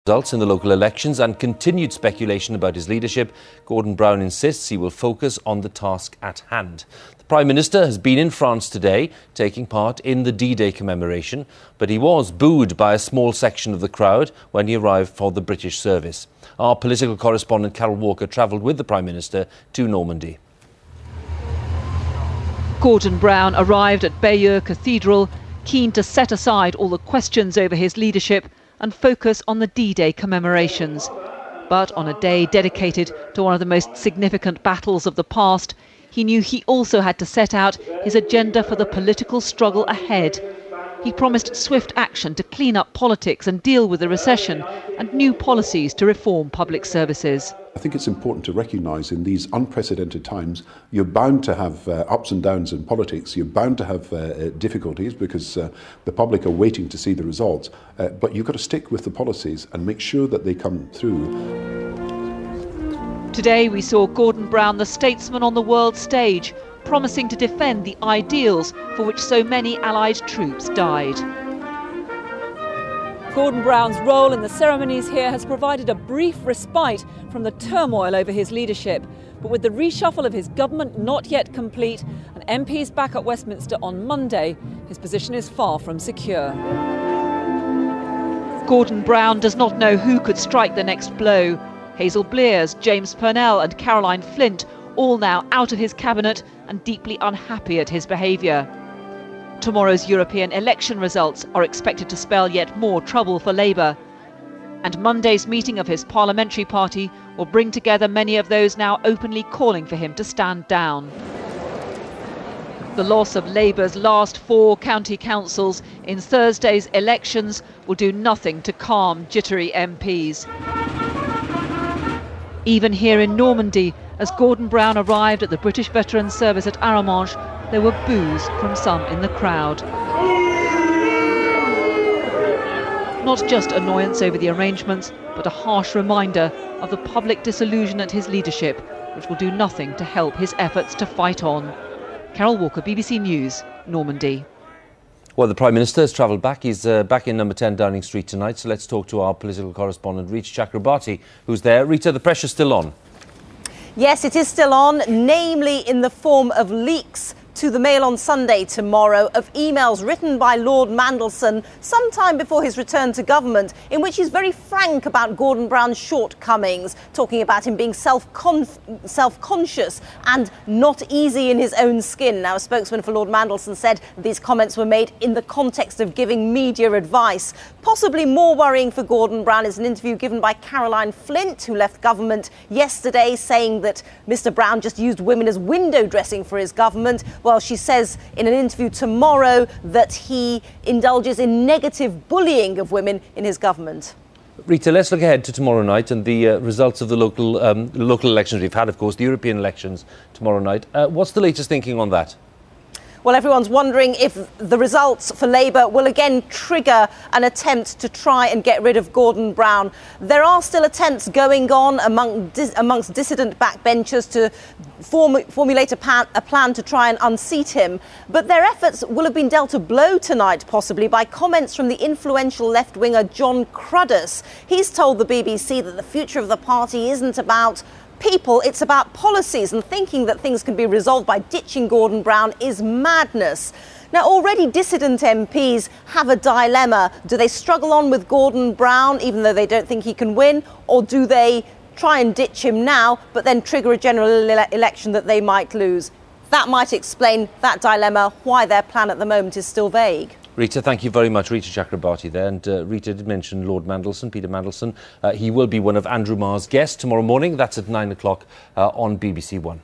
Results in the local elections and continued speculation about his leadership, Gordon Brown insists he will focus on the task at hand. The Prime Minister has been in France today, taking part in the D-Day commemoration, but he was booed by a small section of the crowd when he arrived for the British service. Our political correspondent Carol Walker travelled with the Prime Minister to Normandy. Gordon Brown arrived at Bayeux Cathedral, keen to set aside all the questions over his leadership and focus on the D-Day commemorations. But on a day dedicated to one of the most significant battles of the past, he knew he also had to set out his agenda for the political struggle ahead. He promised swift action to clean up politics and deal with the recession, and new policies to reform public services. I think it's important to recognise in these unprecedented times you're bound to have ups and downs in politics, you're bound to have difficulties because the public are waiting to see the results, but you've got to stick with the policies and make sure that they come through. Today we saw Gordon Brown, the statesman on the world stage, promising to defend the ideals for which so many Allied troops died. Gordon Brown's role in the ceremonies here has provided a brief respite from the turmoil over his leadership. But with the reshuffle of his government not yet complete and MPs back at Westminster on Monday, his position is far from secure. Gordon Brown does not know who could strike the next blow. Hazel Blears, James Purnell and Caroline Flint all now out of his cabinet and deeply unhappy at his behaviour. Tomorrow's European election results are expected to spell yet more trouble for Labour. And Monday's meeting of his parliamentary party will bring together many of those now openly calling for him to stand down. The loss of Labour's last 4 county councils in Thursday's elections will do nothing to calm jittery MPs. Even here in Normandy, as Gordon Brown arrived at the British Veterans Service at Arromanches, there were boos from some in the crowd. Not just annoyance over the arrangements, but a harsh reminder of the public disillusion at his leadership, which will do nothing to help his efforts to fight on. Carol Walker, BBC News, Normandy. Well, the Prime Minister has travelled back. He's back in number 10 Downing Street tonight. So let's talk to our political correspondent, Rita Chakrabarti, who's there. Rita, the pressure's still on. Yes, it is still on, namely in the form of leaks to the Mail on Sunday tomorrow of emails written by Lord Mandelson sometime before his return to government, in which he's very frank about Gordon Brown's shortcomings, talking about him being self-conscious and not easy in his own skin. Now, a spokesman for Lord Mandelson said these comments were made in the context of giving media advice. Possibly more worrying for Gordon Brown is an interview given by Caroline Flint, who left government yesterday, saying that Mr. Brown just used women as window dressing for his government. Well, she says in an interview tomorrow that he indulges in negative bullying of women in his government. Rita, let's look ahead to tomorrow night and the results of the local elections we've had, of course, the European elections tomorrow night. What's the latest thinking on that? Well, everyone's wondering if the results for Labour will again trigger an attempt to try and get rid of Gordon Brown. There are still attempts going on amongst dissident backbenchers to formulate a plan to try and unseat him. But their efforts will have been dealt a blow tonight, possibly, by comments from the influential left-winger John Cruddas. He's told the BBC that the future of the party isn't about people, it's about policies, and thinking that things can be resolved by ditching Gordon Brown is madness. Now, already dissident MPs have a dilemma. Do they struggle on with Gordon Brown, even though they don't think he can win, or do they try and ditch him now, but then trigger a general election that they might lose? That might explain that dilemma, why their plan at the moment is still vague. Rita, thank you very much. Rita Chakrabarti there. And Rita did mention Lord Mandelson, Peter Mandelson. He will be one of Andrew Marr's guests tomorrow morning. That's at 9 o'clock on BBC One.